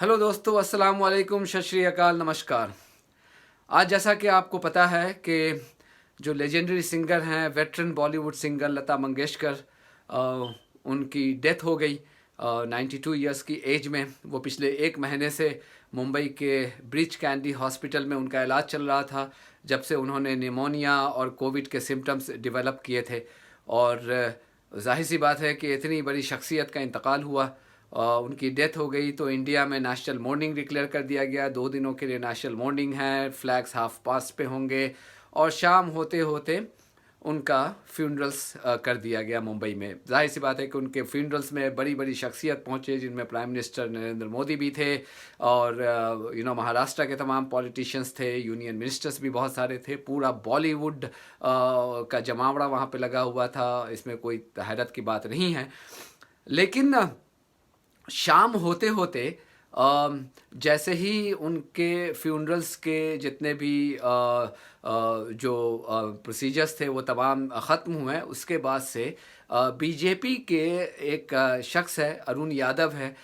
Hello दोस्तों, अस्सलाम वालेकुम, सत श्री अकाल, नमस्कार। आज जैसा कि आपको पता है कि जो लेजेंडरी सिंगर हैं, वेटरन बॉलीवुड सिंगर लता मंगेशकर, उनकी डेथ हो गई 92 ईयर्स की एज में। वो पिछले एक महीने से मुंबई के ब्रीच कैंडी हॉस्पिटल में उनका इलाज चल रहा था, जब से उन्होंने निमोनिया और कोविड के सिम्टम्स डेवलप किए थे। और जाहिर सी बात है कि इतनी बड़ी शख्सियत का इंतकाल हुआ, उनकी डेथ हो गई तो इंडिया में नेशनल मॉर्निंग डिक्लेयर कर दिया गया। 2 दिनों के लिए नेशनल मॉर्निंग है, फ्लैग्स हाफ पास्ट पे होंगे और शाम होते होते उनका फ्यूनरल्स कर दिया गया मुंबई में। जाहिर सी बात है कि उनके फ्यूनरल्स में बड़ी बड़ी शख्सियत पहुंचे, जिनमें प्राइम मिनिस्टर नरेंद्र मोदी भी थे और महाराष्ट्र के तमाम पॉलिटिशियंस थे, यूनियन मिनिस्टर्स भी बहुत सारे थे। पूरा बॉलीवुड का जमावड़ा वहाँ पे लगा हुआ था, इसमें कोई हैरत की बात नहीं है। लेकिन शाम होते होते जैसे ही उनके फ्यूनरल्स के जितने भी जो प्रोसीजर्स थे वो तमाम ख़त्म हुए, उसके बाद से बीजेपी के एक शख्स है, अरुण यादव है।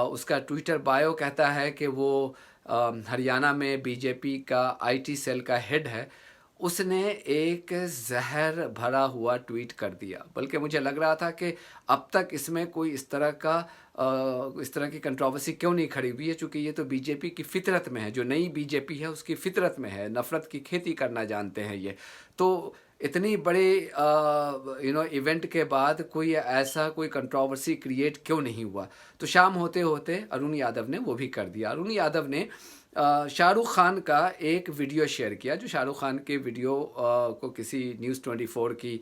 उसका ट्विटर बायो कहता है कि वो हरियाणा में बीजेपी का आईटी सेल का हेड है। उसने एक जहर भरा हुआ ट्वीट कर दिया, बल्कि मुझे लग रहा था कि अब तक इसमें कोई इस तरह की कंट्रोवर्सी क्यों नहीं खड़ी हुई है, चूँकि ये तो बीजेपी की फितरत में है। जो नई बीजेपी है उसकी फितरत में है, नफ़रत की खेती करना जानते हैं ये। तो इतनी बड़े इवेंट के बाद कोई कंट्रोवर्सी क्रिएट क्यों नहीं हुआ। तो शाम होते होते अरुण यादव ने वो भी कर दिया। अरुण यादव ने शाहरुख खान का एक वीडियो शेयर किया, जो शाहरुख खान के वीडियो को किसी न्यूज़ 24 की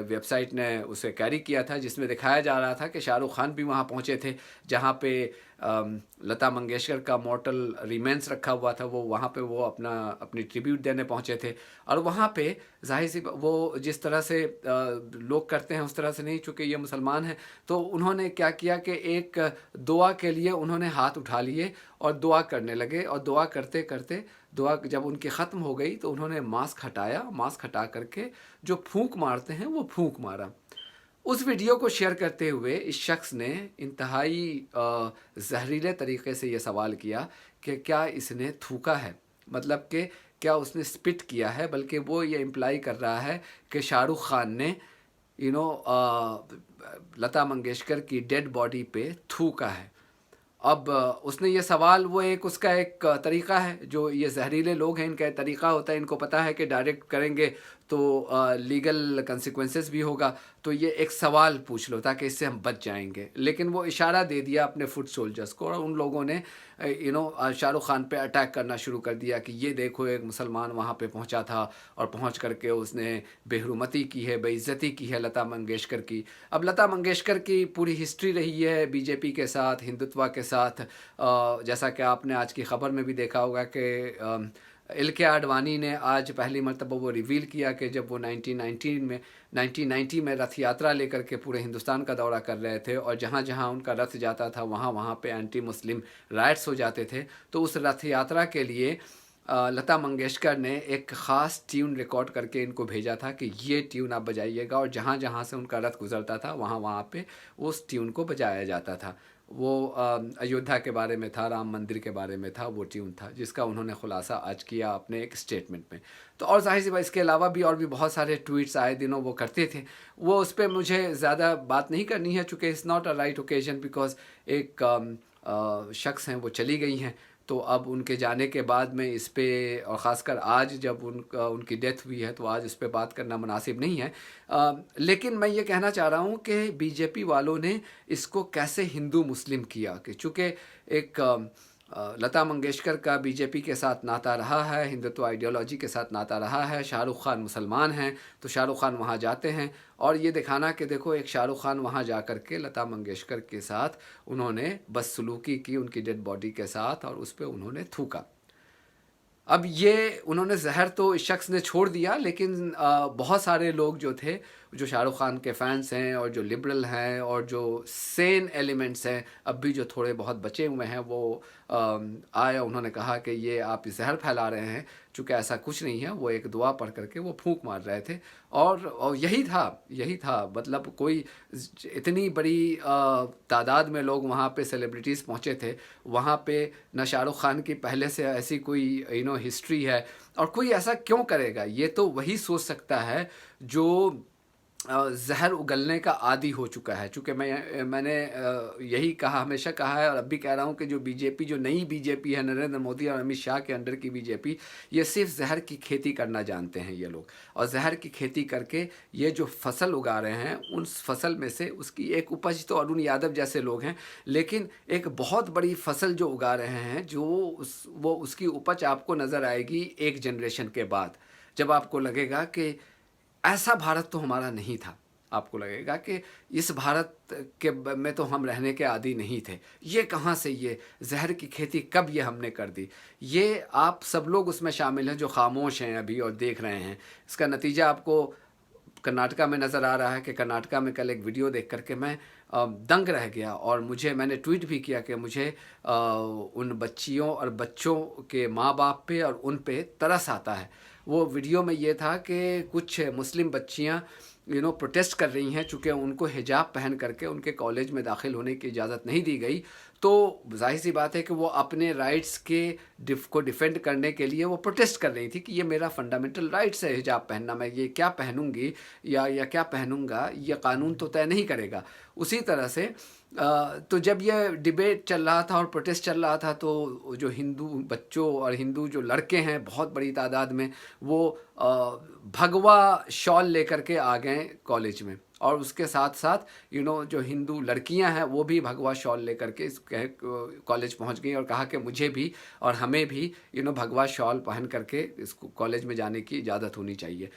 वेबसाइट ने उसे कैरी किया था, जिसमें दिखाया जा रहा था कि शाहरुख खान भी वहाँ पहुँचे थे, जहाँ पे लता मंगेशकर का मॉर्टल रिमेंस रखा हुआ था। वो वहाँ पे वो अपनी ट्रिब्यूट देने पहुँचे थे। और वहाँ पे जाहिर सी वो जिस तरह से लोग करते हैं उस तरह से नहीं, चूँकि ये मुसलमान हैं। तो उन्होंने क्या किया कि एक दुआ के लिए उन्होंने हाथ उठा लिए और दुआ करने लगे, और दुआ करते करते दुआ जब उनकी ख़त्म हो गई तो उन्होंने मास्क हटाया। मास्क हटा करके जो फूंक मारते हैं वो फूंक मारा। उस वीडियो को शेयर करते हुए इस शख्स ने इंतहाई जहरीले तरीके से ये सवाल किया कि क्या इसने थूका है, मतलब कि क्या उसने स्पिट किया है। बल्कि वो ये इम्प्लाई कर रहा है कि शाहरुख खान ने यू नो लता मंगेशकर की डेड बॉडी पे थूका है। अब उसने ये सवाल, वो एक उसका एक तरीक़ा है, जो ये जहरीले लोग हैं इनका तरीक़ा होता है, इनको पता है कि डायरेक्ट करेंगे तो लीगल कंसिक्वेंसेस भी होगा, तो ये एक सवाल पूछ लो ताकि इससे हम बच जाएंगे। लेकिन वो इशारा दे दिया अपने फुट सोल्जर्स को, और उन लोगों ने शाहरुख खान पे अटैक करना शुरू कर दिया कि ये देखो एक मुसलमान वहाँ पे पहुँचा था और पहुँच करके उसने बेहरुमती की है, बेइज्जती की है लता मंगेशकर की। अब लता मंगेशकर की पूरी हिस्ट्री रही है बीजेपी के साथ, हिंदुत्व के साथ। जैसा कि आपने आज की ख़बर में भी देखा होगा कि एल.के. आडवाणी ने आज पहली मरतबा वो रिवील किया कि जब वो 1990 में रथ यात्रा लेकर के पूरे हिंदुस्तान का दौरा कर रहे थे, और जहाँ जहाँ उनका रथ जाता था वहाँ वहाँ पे एंटी मुस्लिम राइट्स हो जाते थे। तो उस रथ यात्रा के लिए लता मंगेशकर ने एक ख़ास ट्यून रिकॉर्ड करके इनको भेजा था कि ये ट्यून आप बजाइएगा, और जहाँ जहाँ से उनका रथ गुजरता था वहाँ वहाँ पे उस ट्यून को बजाया जाता था। वो अयोध्या के बारे में था, राम मंदिर के बारे में था, वो ट्यून था जिसका उन्होंने खुलासा आज किया अपने एक स्टेटमेंट में। तो और जाहिर सी बात, इसके अलावा भी और भी बहुत सारे ट्वीट्स आए दिनों वो करते थे। वो उस पर मुझे ज़्यादा बात नहीं करनी है, चूँकि it's not a right occasion, because एक शख्स हैं वो चली गई हैं। तो अब उनके जाने के बाद में इस पे, और ख़ासकर आज जब उनकी डेथ हुई है, तो आज इस पे बात करना मुनासिब नहीं है। लेकिन मैं ये कहना चाह रहा हूँ कि बीजेपी वालों ने इसको कैसे हिंदू मुस्लिम किया, कि चूँकि एक लता मंगेशकर का बीजेपी के साथ नाता रहा है, हिंदुत्व आइडियोलॉजी के साथ नाता रहा है। शाहरुख खान मुसलमान हैं तो शाहरुख खान वहाँ जाते हैं, और ये दिखाना कि देखो एक शाहरुख खान वहाँ जा कर के लता मंगेशकर के साथ उन्होंने बदसलूकी की उनकी डेड बॉडी के साथ, और उस पर उन्होंने थूका। अब ये उन्होंने जहर तो इस शख्स ने छोड़ दिया, लेकिन बहुत सारे लोग जो थे जो शाहरुख खान के फैंस हैं और जो लिबरल हैं और जो सेन एलिमेंट्स हैं अब भी जो थोड़े बहुत बचे हुए हैं, वो आए, उन्होंने कहा कि ये आप जहर फैला रहे हैं, चूँकि ऐसा कुछ नहीं है। वो एक दुआ पढ़ करके वो फूंक मार रहे थे, और यही था मतलब कोई इतनी बड़ी तादाद में लोग वहाँ पे सेलिब्रिटीज़ पहुँचे थे। वहाँ पे न शाहरुख खान की पहले से ऐसी कोई हिस्ट्री है, और कोई ऐसा क्यों करेगा? ये तो वही सोच सकता है जो ज़हर उगलने का आदी हो चुका है। चूँकि मैंने यही कहा, हमेशा कहा है और अब भी कह रहा हूँ कि जो बीजेपी, जो नई बीजेपी है, नरेंद्र मोदी और अमित शाह के अंडर की बीजेपी, ये सिर्फ ज़हर की खेती करना जानते हैं ये लोग। और ज़हर की खेती करके ये जो फसल उगा रहे हैं, उस फसल में से उसकी एक उपज तो अरुण यादव जैसे लोग हैं, लेकिन एक बहुत बड़ी फसल जो उगा रहे हैं, जो वो उसकी उपज आपको नज़र आएगी एक जनरेशन के बाद, जब आपको लगेगा कि ऐसा भारत तो हमारा नहीं था। आपको लगेगा कि इस भारत के में तो हम रहने के आदी नहीं थे। ये कहाँ से ये ज़हर की खेती कब ये हमने कर दी? ये आप सब लोग उसमें शामिल हैं जो खामोश हैं अभी और देख रहे हैं। इसका नतीजा आपको कर्नाटका में नज़र आ रहा है कि कर्नाटका में कल एक वीडियो देख कर के मैं दंग रह गया, और मैंने ट्वीट भी किया कि मुझे उन बच्चियों और बच्चों के माँ बाप पे और उन पे तरस आता है। वो वीडियो में ये था कि कुछ मुस्लिम बच्चियाँ प्रोटेस्ट कर रही हैं, चूँकि उनको हिजाब पहन करके उनके कॉलेज में दाखिल होने की इजाज़त नहीं दी गई। तो जाहिर सी बात है कि वो अपने राइट्स को डिफेंड करने के लिए वो प्रोटेस्ट कर रही थी कि ये मेरा फंडामेंटल राइट्स है हिजाब पहनना, मैं ये क्या पहनूंगी या क्या पहनूंगा, ये कानून तो तय नहीं करेगा। उसी तरह से तो जब ये डिबेट चल रहा था और प्रोटेस्ट चल रहा था, तो जो हिंदू बच्चों और हिंदू जो लड़के हैं बहुत बड़ी तादाद में, वो भगवा शॉल लेकर के आ गए कॉलेज में, और उसके साथ साथ जो हिंदू लड़कियां हैं वो भी भगवा शॉल लेकर के कॉलेज पहुंच गई और कहा कि मुझे भी और हमें भी भगवा शॉल पहन करके इस कॉलेज में जाने की इजाज़त होनी चाहिए।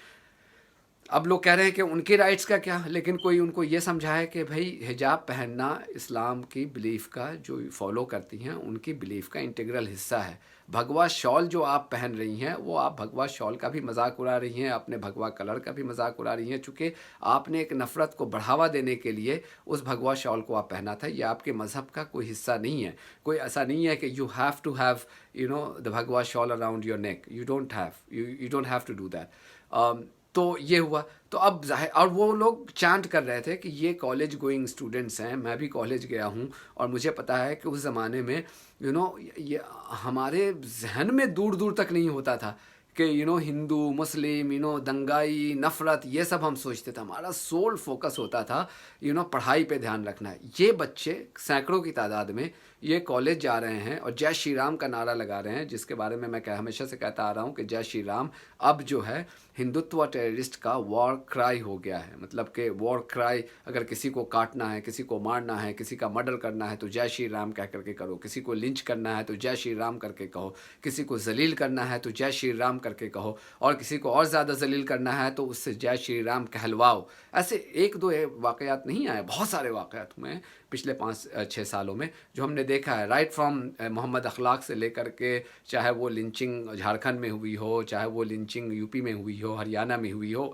अब लोग कह रहे हैं कि उनके राइट्स का क्या, लेकिन कोई उनको ये समझाए कि भाई हिजाब पहनना इस्लाम की बिलीफ का, जो फॉलो करती हैं उनकी बिलीफ का इंटीग्रल हिस्सा है। भगवा शॉल जो आप पहन रही हैं, वो आप भगवा शॉल का भी मजाक उड़ा रही हैं, अपने भगवा कलर का भी मजाक उड़ा रही हैं, चूँकि आपने एक नफ़रत को बढ़ावा देने के लिए उस भगवा शॉल को आप पहना था। ये आपके मज़हब का कोई हिस्सा नहीं है। कोई ऐसा नहीं है कि you have to have the bhagwa shawl around your neck, you don't have to do that. तो ये हुआ। तो अब जाहिर, और वो लोग चांट कर रहे थे कि ये कॉलेज गोइंग स्टूडेंट्स हैं, मैं भी कॉलेज गया हूँ और मुझे पता है कि उस ज़माने में ये हमारे जहन में दूर दूर तक नहीं होता था कि हिंदू मुस्लिम दंगाई नफ़रत ये सब हम सोचते थे। हमारा सोल फोकस होता था पढ़ाई पे ध्यान रखना है। ये बच्चे सैकड़ों की तादाद में ये कॉलेज जा रहे हैं और जय श्री राम का नारा लगा रहे हैं, जिसके बारे में मैं हमेशा से कहता आ रहा हूँ कि जय श्री राम अब जो है हिंदुत्व टेररिस्ट का वॉर क्राई हो गया है। मतलब कि वॉर क्राई, अगर किसी को काटना है, किसी को मारना है, किसी का मर्डर करना है तो जय श्री राम कह करके करो, किसी को लिंच करना है तो जय श्री राम करके कहो, किसी को जलील करना है तो जय श्री राम करके कहो, और किसी को और ज़्यादा जलील करना है तो उससे जय श्री राम कहलवाओ। ऐसे एक दो वाक़यात नहीं आए, बहुत सारे वाक़यात हुए हैं पिछले 5-6 सालों में जो हमने देखा है, राइट फ्रॉम मोहम्मद अखलाक से लेकर के, चाहे वो लिंचिंग झारखंड में हुई हो, चाहे वो लिंचिंग यूपी में हुई हो, हरियाणा में हुई हो,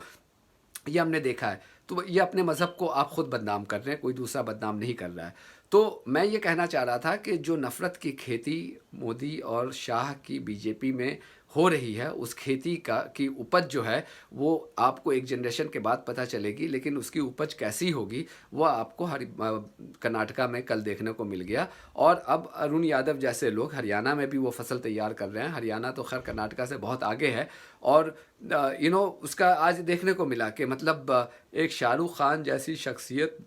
ये हमने देखा है। तो ये अपने मज़हब को आप ख़ुद बदनाम कर रहे हैं, कोई दूसरा बदनाम नहीं कर रहा है। तो मैं ये कहना चाह रहा था कि जो नफ़रत की खेती मोदी और शाह की बीजेपी में हो रही है, उस खेती की उपज जो है वो आपको एक जनरेशन के बाद पता चलेगी, लेकिन उसकी उपज कैसी होगी वो आपको कर्नाटका में कल देखने को मिल गया। और अब अरुण यादव जैसे लोग हरियाणा में भी वो फसल तैयार कर रहे हैं। हरियाणा तो खैर कर्नाटका से बहुत आगे है, और उसका आज देखने को मिला कि मतलब एक शाहरुख खान जैसी शख्सियत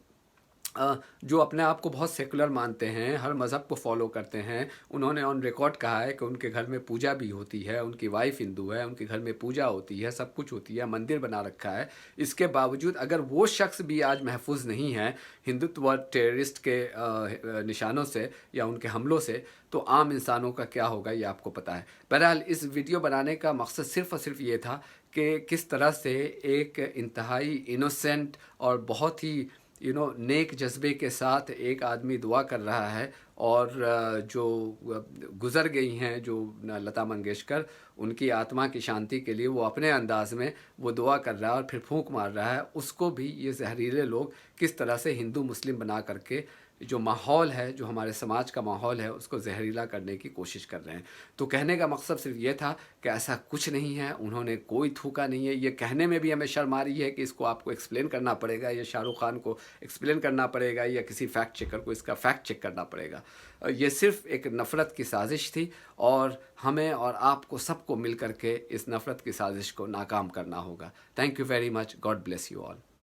जो अपने आप को बहुत सेकुलर मानते हैं, हर मज़हब को फॉलो करते हैं, उन्होंने ऑन रिकॉर्ड कहा है कि उनके घर में पूजा भी होती है, उनकी वाइफ हिंदू है, उनके घर में पूजा होती है, सब कुछ होती है, मंदिर बना रखा है। इसके बावजूद अगर वो शख्स भी आज महफूज नहीं है हिंदुत्व टेररिस्ट के निशानों से या उनके हमलों से, तो आम इंसानों का क्या होगा ये आपको पता है। बहरहाल इस वीडियो बनाने का मकसद सिर्फ़ और सिर्फ ये था कि किस तरह से एक इंतहाई इनोसेंट और बहुत ही नेक जज्बे के साथ एक आदमी दुआ कर रहा है, और जो गुज़र गई हैं जो लता मंगेशकर, उनकी आत्मा की शांति के लिए वो अपने अंदाज में वो दुआ कर रहा है और फिर फूंक मार रहा है, उसको भी ये जहरीले लोग किस तरह से हिंदू मुस्लिम बना करके जो माहौल है, जो हमारे समाज का माहौल है, उसको जहरीला करने की कोशिश कर रहे हैं। तो कहने का मकसद सिर्फ ये था कि ऐसा कुछ नहीं है, उन्होंने कोई थूका नहीं है। ये कहने में भी हमें शर्म आ रही है कि इसको आपको एक्सप्लेन करना पड़ेगा, या शाहरुख खान को एक्सप्लेन करना पड़ेगा, या किसी फैक्ट चेकर को इसका फैक्ट चेक करना पड़ेगा। ये सिर्फ एक नफ़रत की साजिश थी, और हमें और आपको सबको मिल करके इस नफ़रत की साजिश को नाकाम करना होगा। Thank you very much. God bless you all.